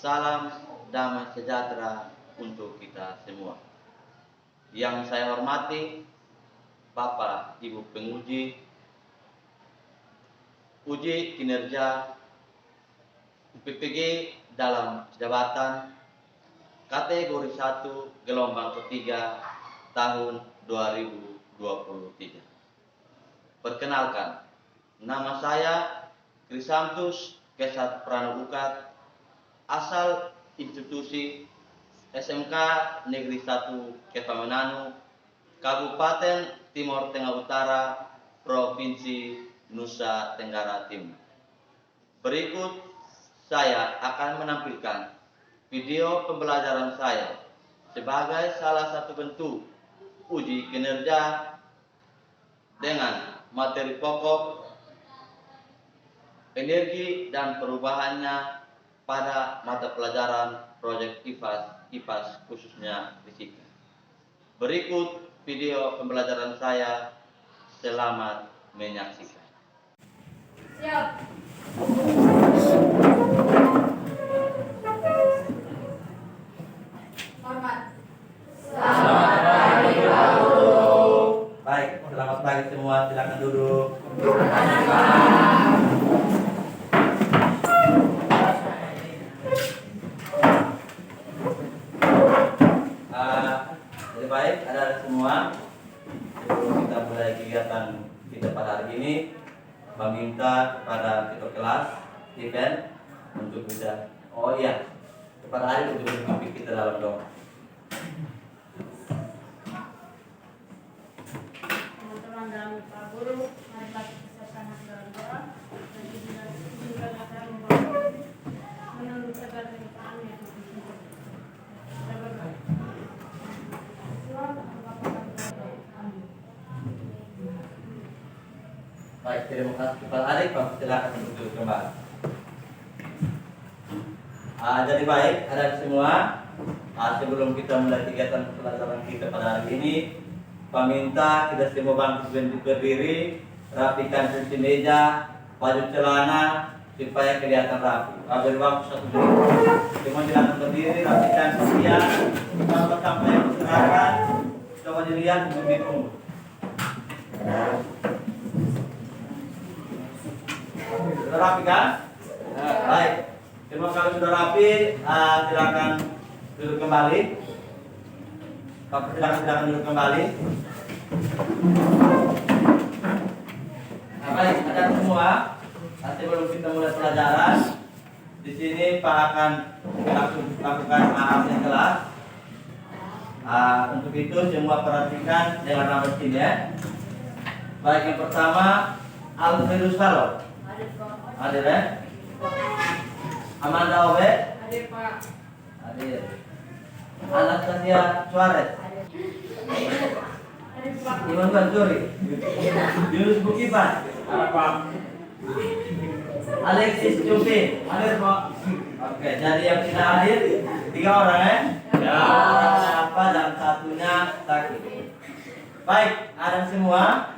Salam damai sejahtera untuk kita semua. Yang saya hormati Bapak Ibu penguji uji kinerja UPPG dalam jabatan kategori 1 gelombang ketiga tahun 2023. Perkenalkan, nama saya Krisantus Kesat Pranobukat, asal institusi SMK Negeri 1 Ketamenanu, Kabupaten Timur Tengah Utara, Provinsi Nusa Tenggara Timur. Berikut saya akan menampilkan video pembelajaran saya sebagai salah satu bentuk uji kinerja dengan materi pokok energi dan perubahannya pada mata pelajaran proyek IPAS khususnya fisika. Berikut video pembelajaran saya. Selamat menyaksikan. Siap. Hormat. Selamat pagi Pak Guru. Baik, selamat pagi semua. Silakan duduk. Jadi baik, ada semua. Sebelum kita mulai kegiatan kita pada hari ini, meminta kepada ketua kelas event untuk bisa kepada hari untuk memimpin kita dalam doa. Teman-teman dan Pak Guru, marilah kita siapkan hati dalam doa dan izinkan akan membawa menurut segala kehidupan yang kita. Kita berdoa. Baik, terima kasih Kepala Adik, Pak. Silakan duduk kembali. Jadi baik, ada semua. Sebelum kita mulai kegiatan pelajaran kita pada hari ini, meminta kita semua bangkit berdiri, rapikan kursi meja, baju celana supaya kelihatan rapi. Beri waktu 1 menit. Semua silakan berdiri, rapikan sekian. Kalau sampai yang diserahkan, coba dilihat ditunggu. Sudah rapi kan? Baik. Terima kasih sudah rapi. Silakan duduk kembali. Silakan duduk kembali. Baik, ada semua. Sebelum kita mulai pelajaran, di sini Pak akan lakukan absen kelas. Untuk itu semua perhatikan dengan nama sini ya. Baik, yang pertama Alfredus Salo. Hadir ya. Amanda Obe. Hadir Pak. Hadir. Anastasia Suarez. Hadir Pak. Iwan Bansuri. Yunus Bukipan. Pak. Alexis Cumpi. Hadir Pak. Oke, jadi yang tidak hadir 3 orang ya. Ya. Siapa dan satunya sakit. Baik, ada semua.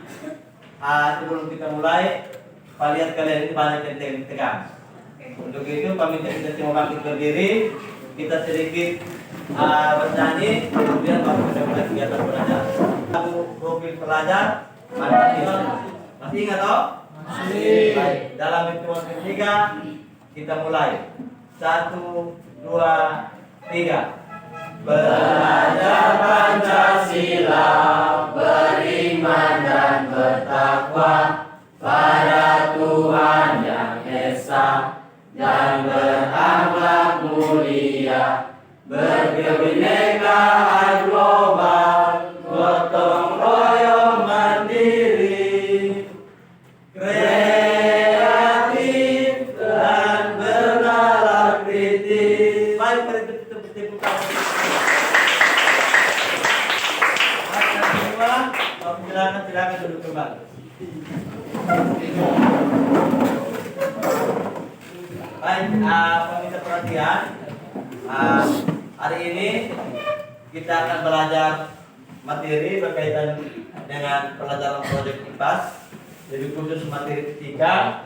Sebelum kita mulai, Pak lihat kalian ini banyak yang tegang. Untuk itu kami kita semua bangkit berdiri, kita sedikit bernyanyi, kemudian baru kita mulai kegiatan belajar. Lagu profil pelajar, masih ingat toh? Masih. Baik, dalam hitungan ketiga kita mulai. 1, 2, 3. Belajar Pancasila, beriman dan bertakwa pada Tuhan Yang Esa, dan berakhlak mulia, berkebinekaan global, gotong royong mandiri, kreatif dan bernalar kritis. Baik, betul-betul. Silakan duduk kembali. Baik, pemirsa perhatian, hari ini kita akan belajar materi berkaitan dengan pelajaran proyek IPAS, lebih khusus materi fisika.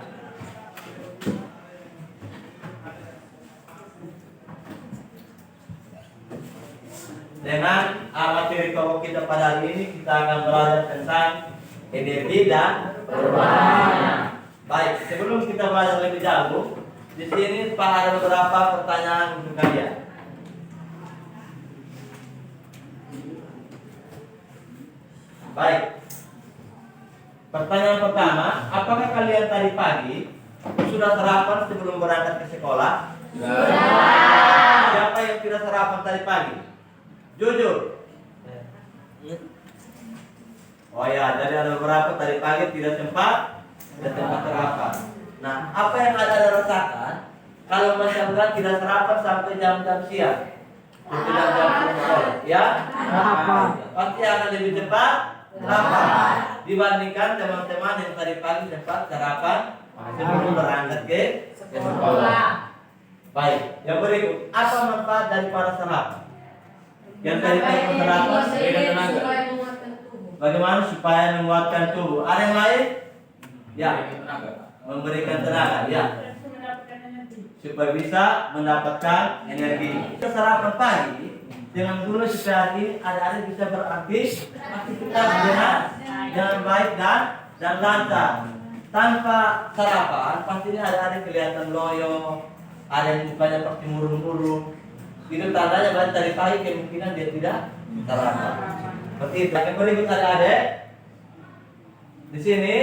dengan materi pokok kita pada hari ini. Kita akan belajar tentang energi dan perubahannya. Baik, sebelum kita belajar lebih jauh, di sini Pak ada beberapa pertanyaan untuk kalian. Baik. Pertanyaan pertama, apakah kalian tadi pagi sudah sarapan sebelum berangkat ke sekolah? Siapa yang tidak sarapan tadi pagi? Jujur. Oh ya, jadi ada beberapa tadi pagi tidak sempat sarapan. Nah, apa yang ada rasakan kalau masyarakat tidak sarapan sampai jam-jam siang? Tidak jam sekolah, ya? Pasti akan lebih cepat lapar dibandingkan teman-teman yang tadi pagi sempat sarapan sebelum berangkat ke sekolah. Baik, yang berikut, apa manfaat daripada sarapan? Yang tadi pagi sarapan bagaimana supaya menguatkan tubuh? Ada yang lain? Ya, memberikan tenaga, ya, supaya bisa mendapatkan energi. Kita sarapan pagi dengan gula seperti ada bisa beraktivitas dengan baik dan lancar. Tanpa sarapan pastinya ada kelihatan loyo, ada yang mukanya pakai murung-murung. Itu tandanya bahwa tadi pagi kemungkinan dia tidak sarapan. Seperti itu. Yang berikut adik-adik, di sini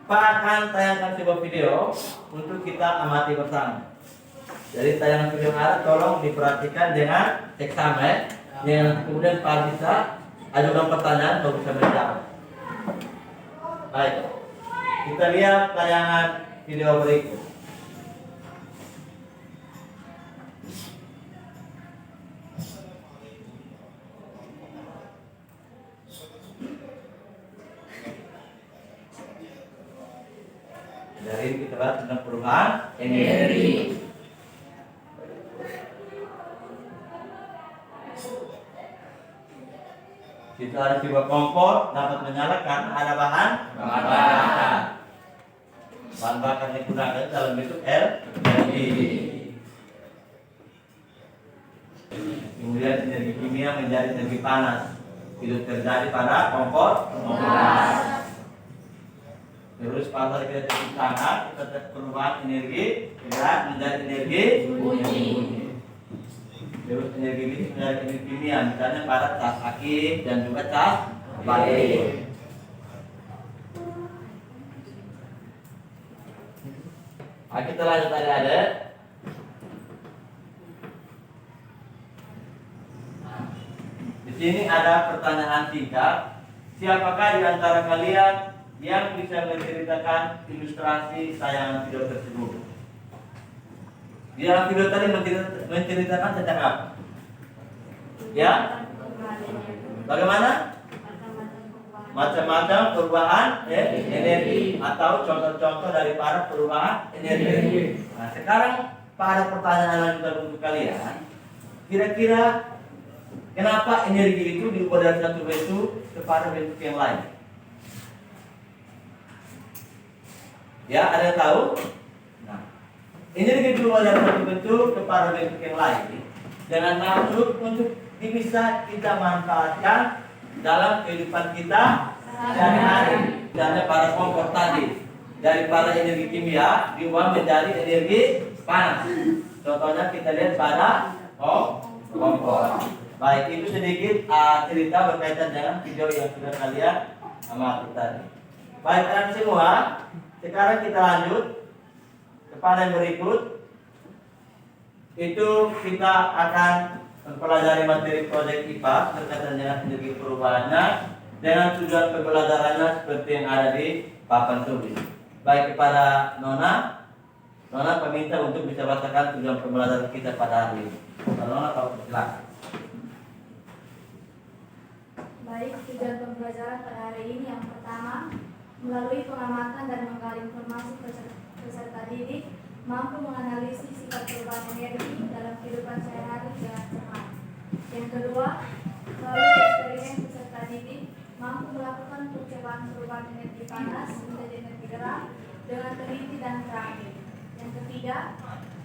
Pak akan tayangkan sebuah video untuk kita amati bersama. Jadi tayangan video ada, tolong diperhatikan dengan seksama, yang kemudian Pak bisa ajukan pertanyaan atau bisa menjawab. Baik, kita lihat tayangan video berikut. Dari kita bahas tentang perubahan energi. Kita ada sebuah kompor dapat menyala karena ada bahan bakar. Bahan bakar yang digunakan dalam bentuk LPG. Kemudian energi kimia menjadi energi panas. Itu terjadi pada kompor gas. Terus pada kita di sana kita perubahan energi gerak menjadi energi bunyi. Terus energi ini menjadi energi kimia, misalnya pada cas aktif dan juga cas balik. Kita lanjut adik-adik. Di sini ada pertanyaan singkat. Siapakah di antara kalian yang bisa menceritakan ilustrasi tayangan video tersebut? Di dalam video tadi menceritakan tentang apa? Ya? Bagaimana? Macam-macam perubahan energi atau contoh-contoh dari para perubahan energi. Nah, sekarang pada pertanyaan lanjutan untuk kalian, kira-kira kenapa energi itu diubah dari satu bentuk kepada bentuk yang lain? Ya, ada yang tahu? Nah, energi berubah dari satu bentuk kepada bentuk yang lain dengan maksud untuk bisa kita manfaatkan dalam kehidupan kita sehari-hari. Misalnya para kompor tadi, dari para energi kimia diubah menjadi energi panas. Contohnya kita lihat pada kompor. Baik, itu sedikit cerita berkaitan dengan video yang sudah kalian amati tadi. Baik, anak semua, sekarang kita lanjut kepada yang berikut. Itu kita akan mempelajari materi proyek IPA berkaitan dengan energi perubahannya dengan tujuan pembelajarannya seperti yang ada di papan tulis. Baik, kepada Nona peminta untuk bisa bacakan tujuan pembelajaran kita pada hari ini. Nona, kalau silakan. Baik, tujuan pembelajaran pada hari ini yang pertama, melalui pengamatan dan menggali informasi peserta didik mampu menganalisis sifat perubahan energi dalam kehidupan sehari-hari dengan cepat. Yang kedua, melalui eksperimen peserta didik mampu melakukan percobaan perubahan energi panas menjadi energi gerak dengan teliti dan terakhir. Yang ketiga,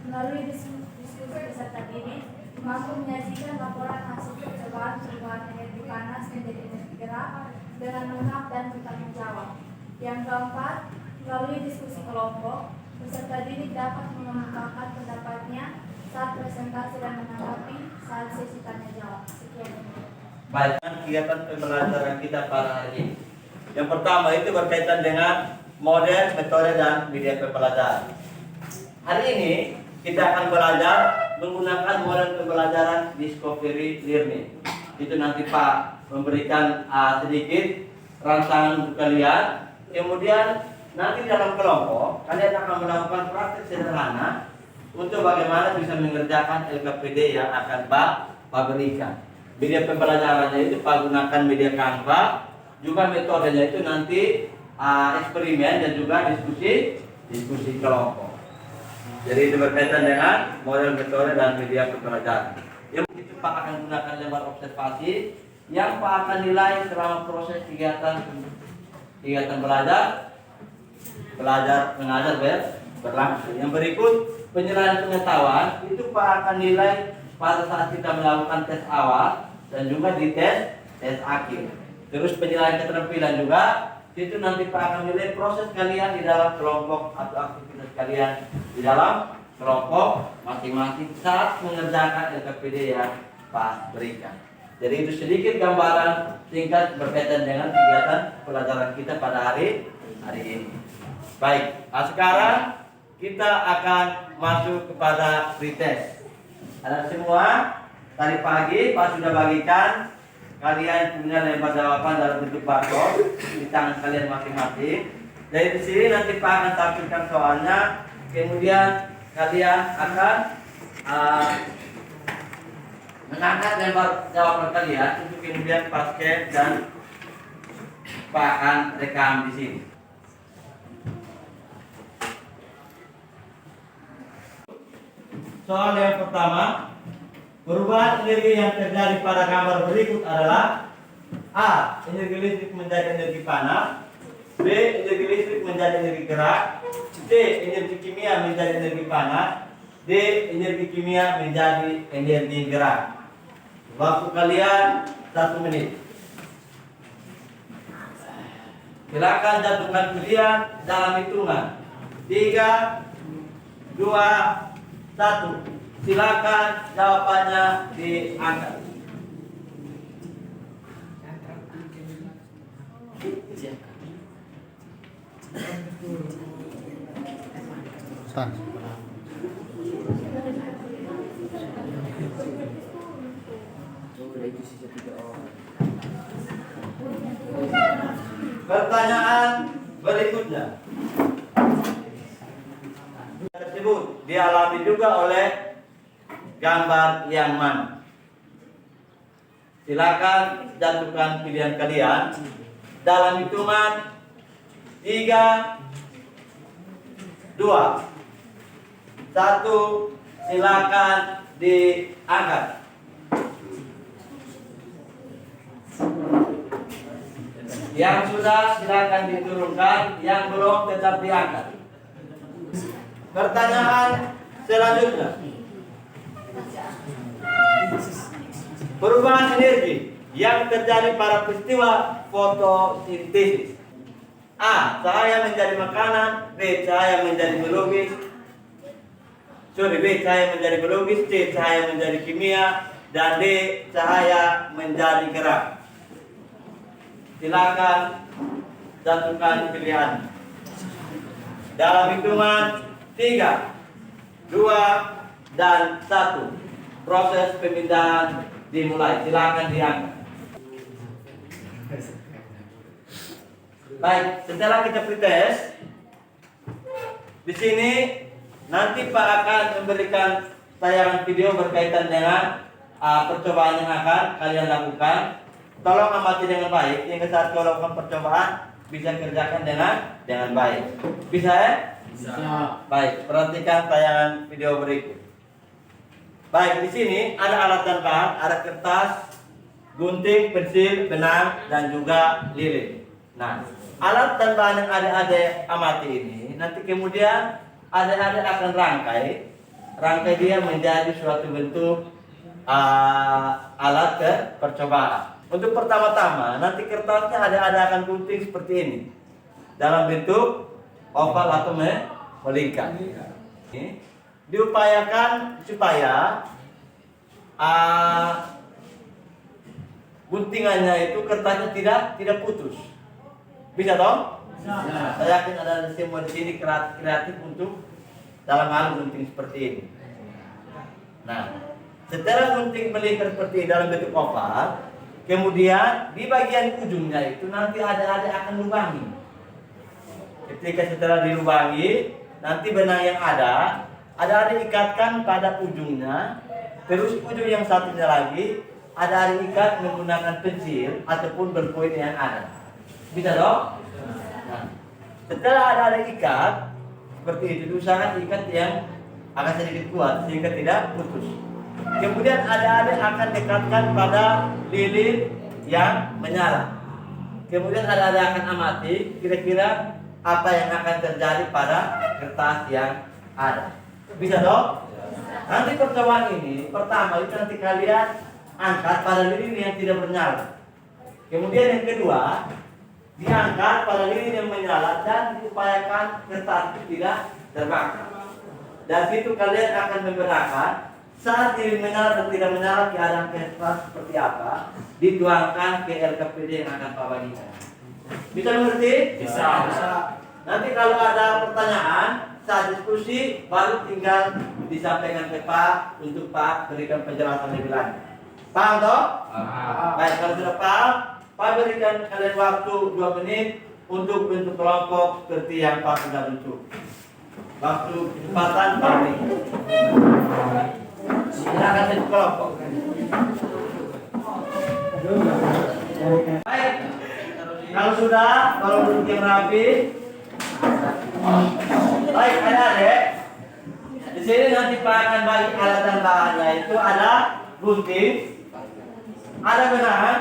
melalui diskusi peserta didik mampu menyajikan laporan hasil percobaan perubahan energi panas menjadi energi gerak dengan lengkap dan bertanggung jawab. Yang keempat, melalui diskusi kelompok, peserta didik dapat mengemukakan pendapatnya saat presentasi dan menanggapi saat sesi tanya jawab. Sekian. Baik, kegiatan pembelajaran kita pada hari ini. Yang pertama itu berkaitan dengan model, metode, dan media pembelajaran. Hari ini kita akan belajar menggunakan model pembelajaran discovery learning. Itu nanti Pak memberikan sedikit rangsangan untuk kalian. Kemudian nanti dalam kelompok kalian akan melakukan praktik sederhana untuk bagaimana bisa mengerjakan LKPD yang akan Pak berikan. Media pembelajarannya itu Pak gunakan media Canva, juga metodenya itu nanti eksperimen dan juga diskusi kelompok. Jadi itu berkaitan dengan model, metode, dan media pembelajaran. Yang itu Pak akan gunakan lembar observasi yang Pak akan nilai selama proses kegiatan mengajar berlangsung. Yang berikut penyerahan pengetahuan itu Pak akan nilai pada saat kita melakukan tes awal dan juga di tes akhir. Terus penilaian keterampilan juga itu nanti Pak akan nilai proses kalian di dalam kelompok atau aktivitas kalian di dalam kelompok masing-masing saat mengerjakan LKPD yang Pak berikan. Jadi itu sedikit gambaran singkat berkaitan dengan kegiatan pelajaran kita pada hari ini. Baik, sekarang kita akan masuk kepada pretest. Ada semua, tadi pagi Pak sudah bagikan, kalian punya lembar jawaban dalam bentuk barcode di tangan kalian masing-masing. Dari di sini nanti Pak akan tampilkan soalnya, kemudian kalian akan mengangkat lembar jawaban kalian untuk kemudian Pak scan dan Pak akan rekam di sini. Soal yang pertama, perubahan energi yang terjadi pada gambar berikut adalah A. Energi listrik menjadi energi panas, B. Energi listrik menjadi energi gerak, C. Energi kimia menjadi energi panas, D. Energi kimia menjadi energi gerak. Waktu kalian 1 menit. Silakan jatuhkan pilihan dalam hitungan 3, 2, 1. Silakan jawabannya diangkat. Pertanyaan berikutnya tersebut dialami juga oleh gambar yang mana? Silakan jatuhkan pilihan kalian dalam hitungan 3, 2, 1. Silakan diangkat. Yang sudah silakan diturunkan, yang belum tetap diangkat. Pertanyaan selanjutnya. Perubahan energi yang terjadi pada peristiwa fotosintesis. A. Cahaya menjadi makanan, B. Cahaya menjadi biologis, B. Cahaya menjadi biologis, C. Cahaya menjadi kimia, dan D. Cahaya menjadi gerak. Silakan jatuhkan pilihan. Dalam hitungan 3, 2, dan 1. Proses pemindahan dimulai. Silakan diangkat. Baik, setelah kita pretest, di sini nanti Pak akan memberikan tayangan video berkaitan dengan percobaan yang akan kalian lakukan. Tolong amati dengan baik. Yang saat kau lakukan percobaan bisa kerjakan dengan baik. Bisa ya? Bisa. Baik, perhatikan tayangan video berikut. Baik, di sini ada alat dan bahan, ada kertas, gunting, pensil, benang, dan juga lilin. Nah, alat dan bahan yang adik-adik amati ini, nanti kemudian adik-adik akan rangkai dia menjadi suatu bentuk alat percobaan. Untuk pertama-tama nanti kertasnya ada akan gunting seperti ini dalam bentuk oval atau melingkar. Ini diupayakan supaya guntingannya itu kertasnya tidak putus. Bisa toh? Saya yakin ada semua di sini kreatif untuk dalam hal gunting seperti ini. Nah, setelah gunting melingkar seperti ini dalam bentuk oval, kemudian di bagian ujungnya itu nanti ada akan lubangi. Ketika setelah dilubangi, nanti benang yang ada diikatkan pada ujungnya, terus ujung yang satunya lagi ada diikat menggunakan pensil ataupun berpoin yang ada. Bisa dong? Nah, setelah ada ikat seperti itu, diusahakan ikat yang agak sedikit kuat sehingga tidak putus. Kemudian ada akan dekatkan pada lilin yang menyala. Kemudian ada akan amati kira-kira apa yang akan terjadi pada kertas yang ada. Bisa dong? Nanti percobaan ini pertama itu nanti kalian angkat pada lilin yang tidak menyala. Kemudian yang kedua, diangkat pada lilin yang menyala dan diupayakan kertas itu tidak terbakar. Dan situ kalian akan membedakan saat lilin menyala dan tidak menyala keadaan kertas seperti apa, dituangkan ke LKPD yang akan Pak bagikan. Bisa mengerti? Bisa. Nanti kalau ada pertanyaan saat diskusi baru tinggal disampaikan ke Pak untuk Pak berikan penjelasan lebih lanjut. Paham toh? Baik, kalau sudah paham, Pak berikan kalian waktu 2 menit untuk bentuk kelompok seperti yang Pak sudah bentuk. Waktu kesempatan 4 menit. Silakan bentuk kelompok. Baik, kalau sudah, kalau bentuk yang rapi. Baik, adik-adik. Di sini nanti Pak akan bagi alat dan bahannya itu ada gunting, ada benang,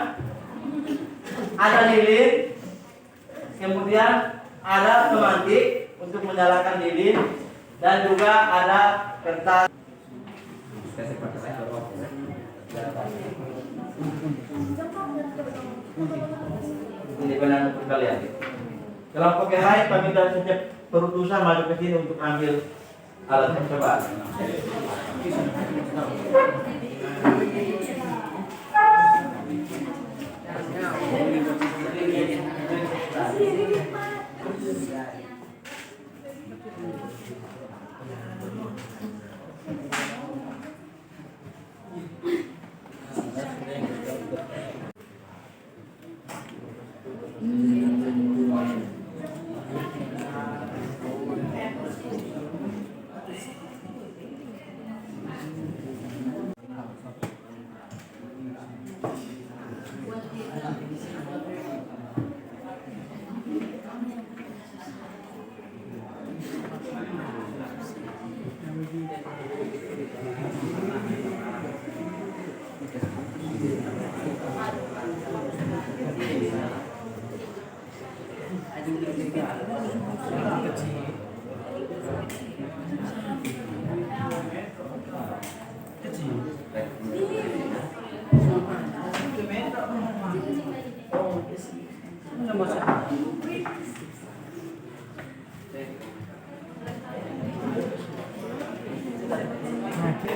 ada lilin, kemudian ada pemantik untuk menyalakan lilin, dan juga ada kertas. Ini benang untuk kalian. Kelompok yang lain kami dan setiap perutusan maju ke sini untuk ambil alat percobaan.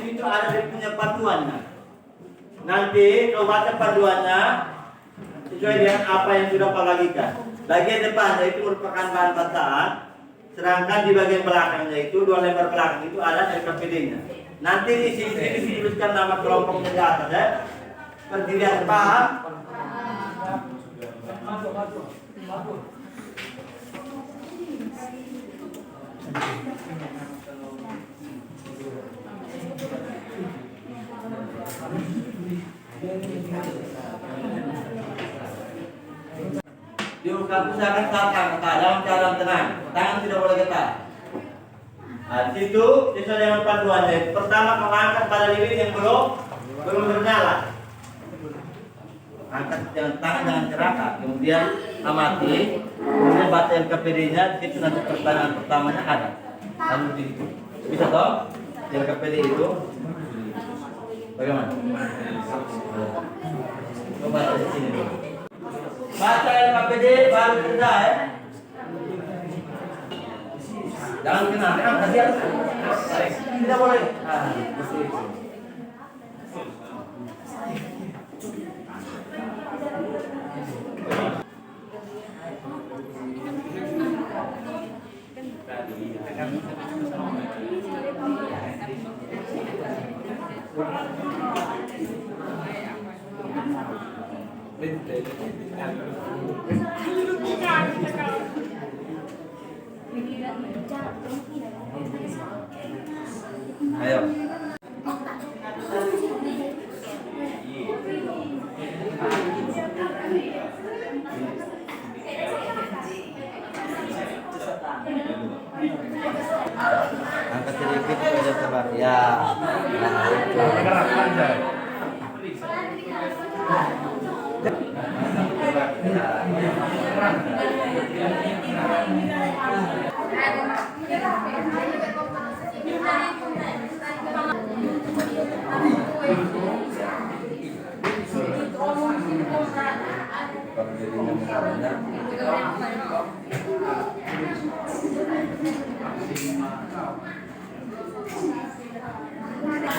Itu ada di punya panduannya. Nanti kau baca panduannya sesuai dengan apa yang sudah Pak bagikan. Bagian depannya itu merupakan bahan bacaan, sedangkan di bagian belakangnya itu 2 lembar belakang itu ada LKPD-nya. Nanti di sini dituliskan nama kelompoknya di atas ya. Pendirian paham? Usahakan saat dalam keadaan tenang, tangan tidak boleh getar. Nah, di situ sesuai dengan panduannya. Pertama mengangkat pada lilin yang belum bernyala. Angkat dengan tangan dengan gerakan, kemudian amati, kemudian baca LKPD-nya. Di situ nanti pertanyaan pertamanya ada. Lalu di situ bisa toh LKPD itu. Bagaimana? Coba di sini dulu. Baca LKPD baru kerja ya. Jangan kenal, kasihan. Tidak boleh. Ah, betul. Ayo. Angkat sedikit aja coba. Ya.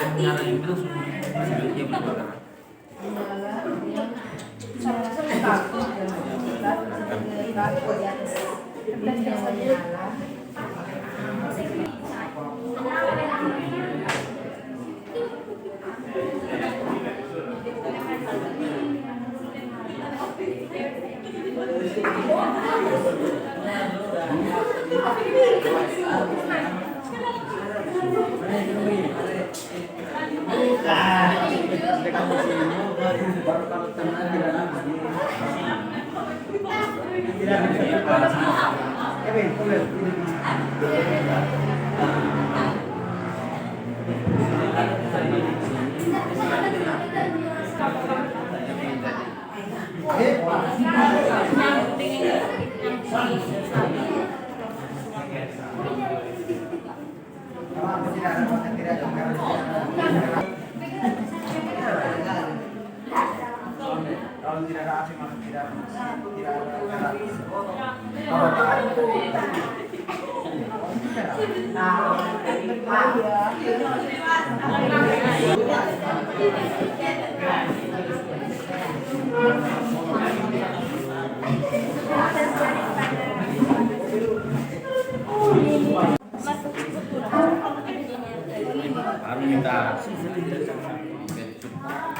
Nah, itu. Kalau tidak ada AC maka tidak Baru minta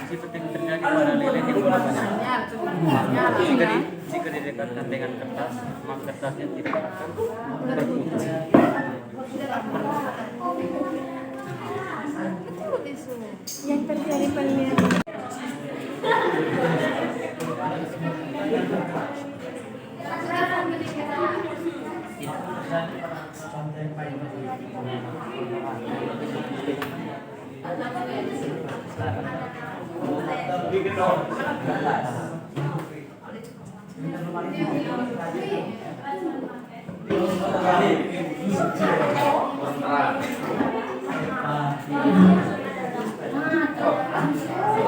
seperti terjadi pada lilin yang jika didekatkan dengan kertas, maka kertasnya tidak akan berputus. Yang terjadi pada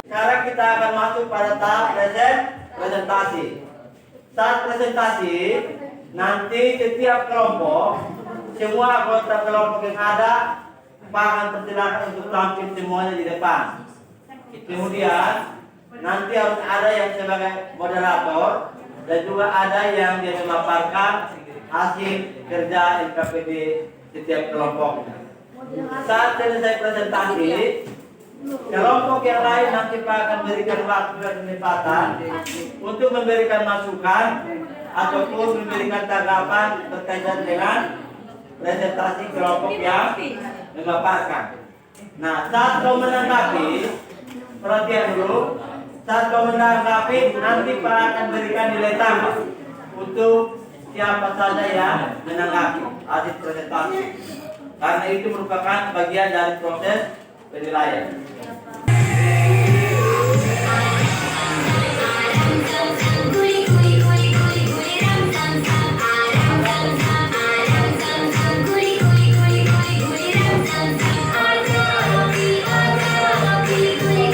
Sekarang kita akan masuk pada tahap presentasi. Saat presentasi, nanti setiap kelompok, semua anggota kelompok yang ada, Pak akan persilakan untuk tampil semuanya di depan. Kemudian, nanti harus ada yang sebagai moderator dan juga ada yang dia memaparkan hasil kerja LKPD setiap kelompok. Saat selesai presentasi, kelompok yang lain nanti Pak akan berikan waktu dan kesempatan untuk memberikan masukan ataupun memberikan tanggapan berkaitan dengan presentasi kelompok yang memaparkan. Nah, saat kau menanggapi, perhatian dulu. Saat kau menanggapi, nanti Pak akan berikan nilai tambah untuk siapa saja yang menanggapi hasil presentasi. Karena itu merupakan bagian dari proses penilaian. Guri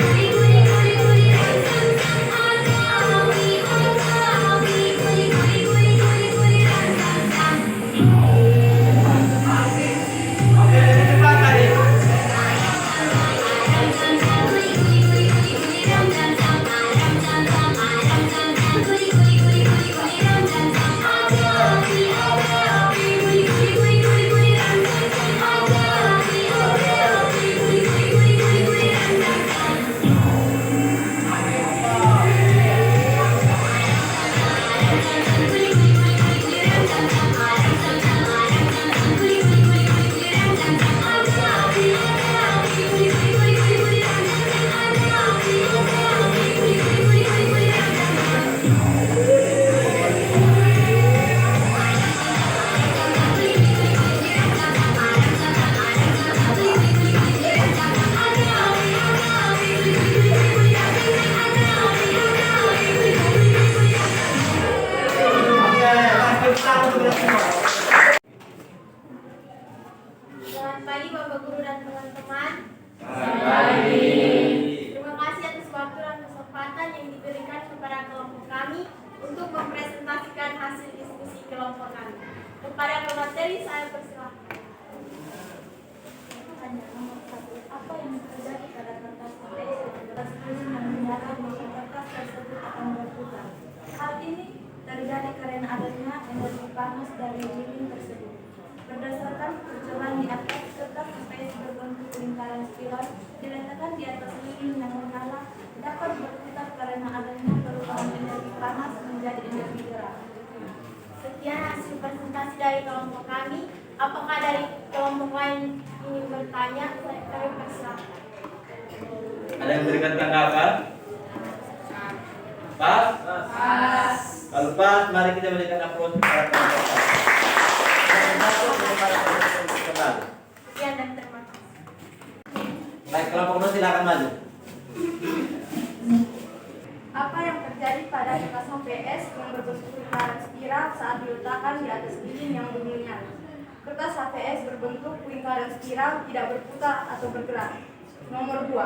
Selamat pagi Bapak Guru dan teman-teman. Terima kasih atas waktu dan kesempatan yang diberikan kepada kelompok kami untuk mempresentasikan hasil diskusi kelompok kami. Kepada pemateri saya persilahkan. Tanya nomor 1. Apa yang terjadi pada kertas HPS kertas lilin yang menyala maka kertas tersebut akan berputar? Hal ini terjadi karena adanya energi panas dari lilin tersebut. Berdasarkan percobaan di atas, kertas HPS berbentuk lingkaran spiral diletakkan di atas lilin yang menyala dapat berputar karena adanya perubahan energi panas menjadi energi gerak. Sekian hasil presentasi dari kelompok kami. Apakah dari kelompok lain ingin bertanya? Kami persilahkan. Ada yang memberikan tanggapan? Pas? Kalau pas, mari kita berikan aplaus kepada kelompok kami. Sekian dan terima kasih. Baik, kelompok nomor silakan maju. Apa yang terjadi pada kertas HPS yang berbentuk lingkaran spiral saat diletakkan di atas lilin yang berminyak? Kertas HPS berbentuk lingkaran spiral tidak berputar atau bergerak. Nomor 2.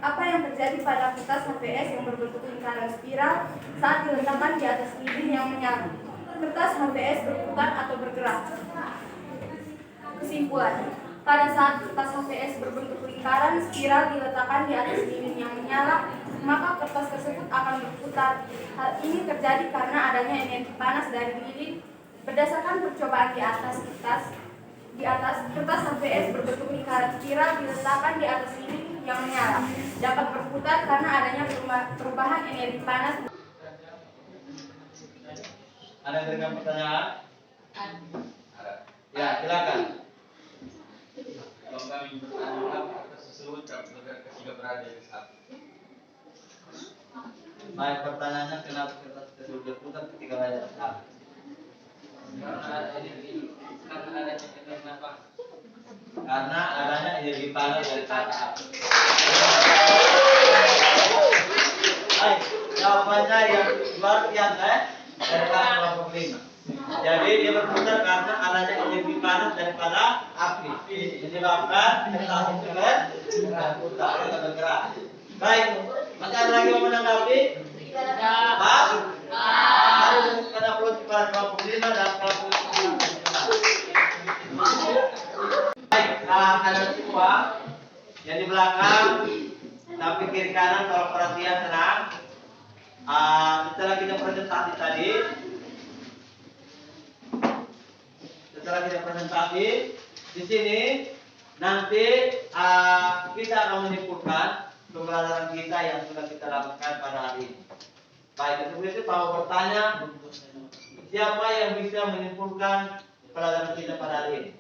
Apa yang terjadi pada kertas HPS yang berbentuk lingkaran spiral saat diletakkan di atas lilin yang menyala? Kertas HPS berputar atau bergerak. Kesimpulan, pada saat kertas HPS berbentuk lingkaran spiral diletakkan di atas lilin yang menyala, maka kertas tersebut akan berputar. Hal ini terjadi karena adanya energi panas dari lilin. Berdasarkan percobaan di atas, kertas HPS berbentuk lingkaran spiral diletakkan di atas lilin yang menyala dapat berputar karena adanya perubahan energi panas. Ada yang berikan pertanyaan? Ya, silakan. Kalau kami bertanya kertas tersebut ketika berada di satu. Baik, pertanyaannya kenapa kertas tersebut berputar ketika berada di atas? Karena adanya energi panas dari atas. Baik, jawabannya yang luar biasa dari kelompok 5. Jadi dia berputar karena adanya energi panas daripada api menyebabkan kertas tersebut berputar atau bergerak. Baik, masih ada lagi yang menanggapi? Pas? Harus kita aplaus kepada kelompok 5 dan kelompok 6. Baik, ada siswa yang di belakang, tapi kiri kanan kalau perhatian tenang. Setelah kita presentasi, di sini nanti kita akan menyimpulkan pembelajaran kita yang sudah kita lakukan pada hari ini. Baik, itu mau bertanya, siapa yang bisa menyimpulkan pelajaran kita pada hari ini?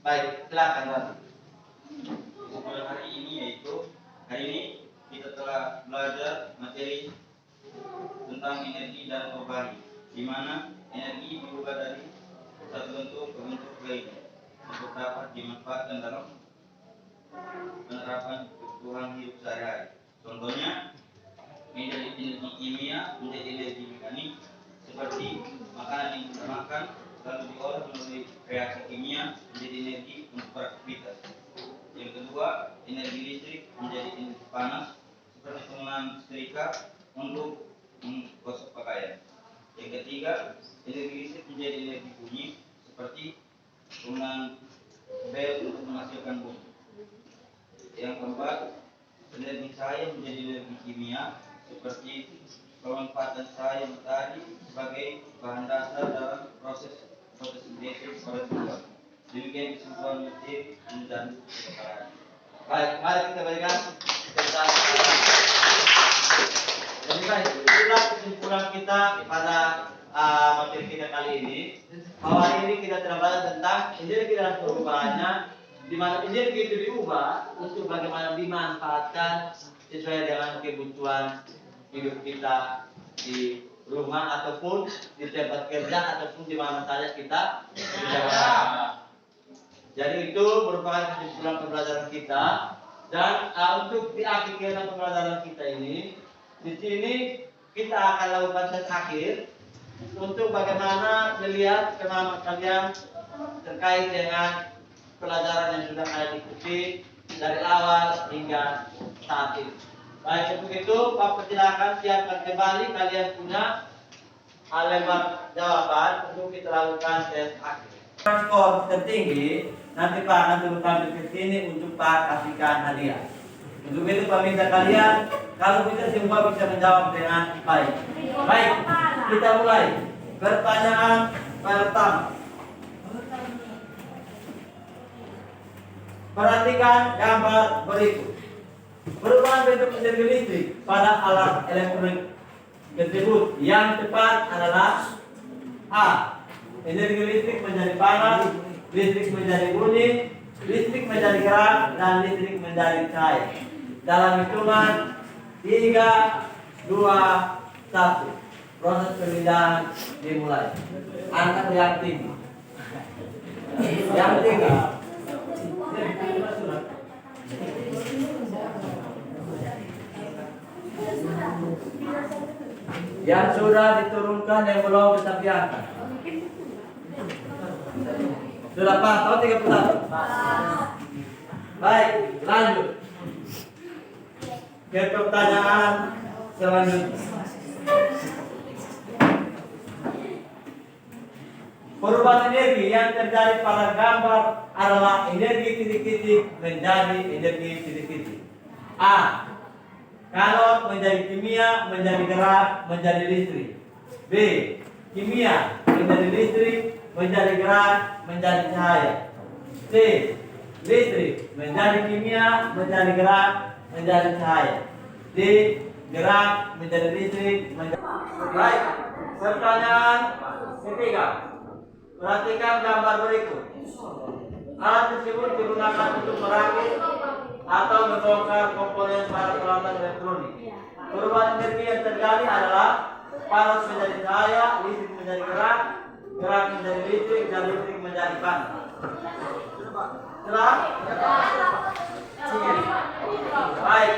Baik, silakan Pak. Pada hari ini kita telah belajar materi tentang energi dan perubahan, di mana energi berubah dari satu bentuk ke bentuk lainnya untuk dapat dimanfaatkan dalam penerapan kebutuhan hidup sehari-hari. Contohnya, menjadi energi kimia, menjadi energi mekanik, seperti makanan yang kita makan lalu diolah melalui reaksi kimia menjadi energi untuk beraktivitas. Yang kedua, energi listrik menjadi energi panas, seperti penggunaan setrika untuk menggosok pakaian. Yang ketiga, energi listrik menjadi energi bunyi, seperti penggunaan bel untuk menghasilkan bunyi. Yang keempat, energi cahaya menjadi energi kimia, seperti pemanfaatan cahaya matahari sebagai bahan dasar dalam proses fotosintesis pada tumbuhan. Demikian kesimpulan materi dan kepakaran. Baik, mari kita berikan tentang. Jadi baik, itulah kesimpulan kita pada materi kita kali ini. Bahwa ini kita telah belajar tentang energi dan perubahannya, di mana energi itu diubah untuk bagaimana dimanfaatkan sesuai dengan kebutuhan hidup kita di rumah ataupun di tempat kerja ataupun di mana saja kita berada. Jadi itu merupakan kesimpulan pembelajaran kita dan untuk di akhir pembelajaran kita ini, di sini kita akan lakukan tes akhir untuk bagaimana melihat pemahaman kalian terkait dengan pelajaran sudah kalian ikuti dari awal hingga saat ini. Baik, untuk itu Pak persilakan siapkan kembali kalian punya lembar jawaban untuk kita lakukan tes akhir. Skor tertinggi nanti Pak akan turunkan ke sini untuk Pak kasihkan hadiah. Untuk itu Pak minta kalian kalau kita semua bisa menjawab dengan baik. Baik, kita mulai. Pertanyaan pertama. Perhatikan gambar berikut. Perubahan bentuk energi listrik pada alat elektronik tersebut yang tepat adalah A. Energi listrik menjadi panas, listrik menjadi bunyi, listrik menjadi gerak, dan listrik menjadi cahaya. Dalam hitungan 3, 2, 1. Proses pemindahan dimulai. Angkat yang tinggi. Yang tinggi. Yang sudah diturunkan yang belum tetap diangkat. Sudah pas, tahun 31. Baik, lanjut ke pertanyaan selanjutnya. Perubahan energi yang terjadi pada gambar adalah energi titik-titik menjadi energi titik-titik. A. Kalau menjadi kimia, menjadi gerak, menjadi listrik. B. Kimia menjadi listrik, menjadi gerak, menjadi cahaya. C. Listrik menjadi kimia, menjadi gerak, menjadi cahaya. D. Gerak menjadi listrik, menjadi. Baik. Pertanyaan ketiga. Perhatikan gambar berikut. Alat tersebut digunakan untuk merakit atau membongkar komponen pada peralatan elektronik. Perubahan energi yang terjadi adalah panas menjadi cahaya, listrik menjadi gerak, gerak menjadi listrik, dan listrik menjadi panas. Jelas? Baik.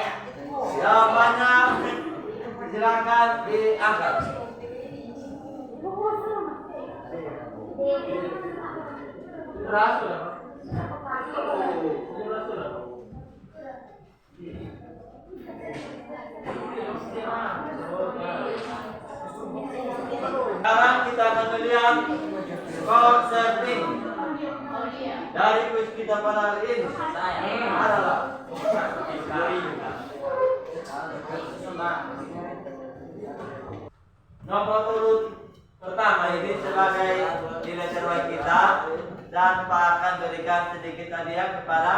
Jawabannya silakan diangkat. Sekarang kita akan melihat skor tertinggi dari kuis kita pada hari ini adalah nomor urut pertama ini sebagai nilai terbaik kita dan Pak akan berikan sedikit hadiah kepada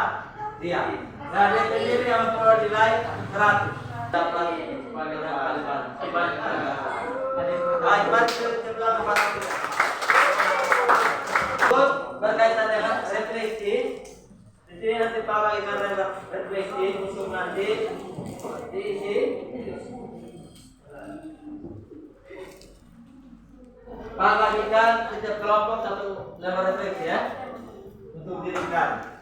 dia. Nah, dia sendiri yang memperoleh nilai 100 dapat sebagai kali baik sebelah kepada kita. Berkaitan dengan refleksi, di sini nanti Pak bagikan refleksi untuk nanti diisi. Pak bagikan setiap kelompok satu lembar refleksi ya untuk dirikan.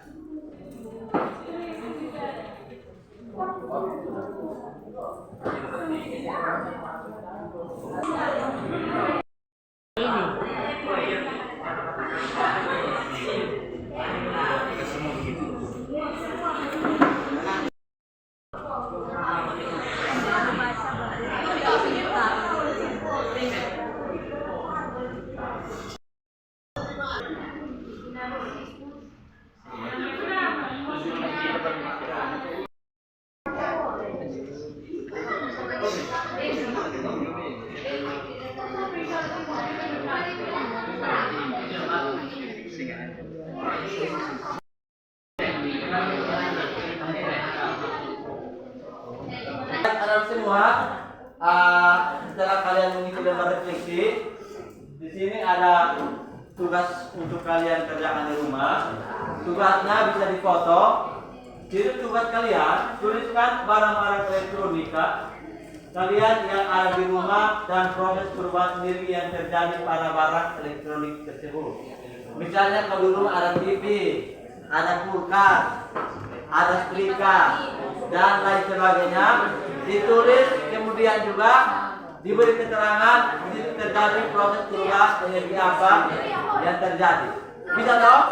Semua setelah kalian mengisi lembar refleksi, di sini ada tugas untuk kalian kerjakan di rumah. Tugasnya bisa difoto. Jadi tugas kalian tuliskan barang-barang elektronika kalian yang ada di rumah dan proses perubahan energi yang terjadi pada barang elektronik tersebut. Misalnya kalau di rumah ada TV, ada kulkas, ada speaker dan lain sebagainya, ditulis kemudian juga diberi keterangan di situ terjadi proses perubahan energi apa yang terjadi. Bisa toh?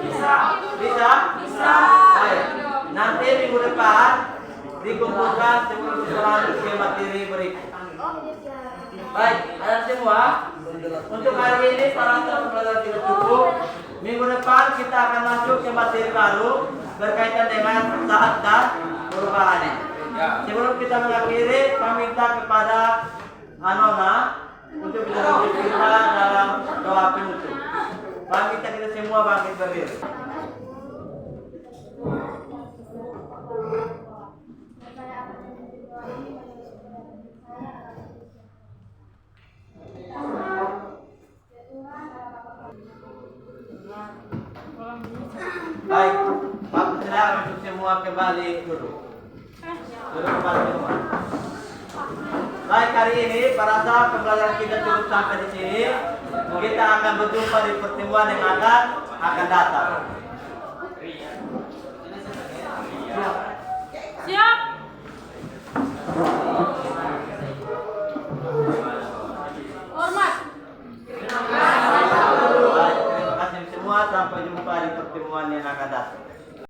Bisa? Bisa? Bisa. Baik, anak semua, untuk hari ini para pelajaran tidak cukup. Minggu depan kita akan masuk ke materi baru berkaitan dengan saat dan perubahannya. Sebelum kita mengakhiri, kami minta kepada Anona untuk bisa memimpin kita dalam doa penutup. Kami minta kita semua bangkit berdiri. Baik, waktu saya untuk semua kembali duduk. Duduk kembali semua. Baik, hari ini para sahabat pembelajaran kita cukup sampai di sini. Kita akan berjumpa di pertemuan yang akan datang.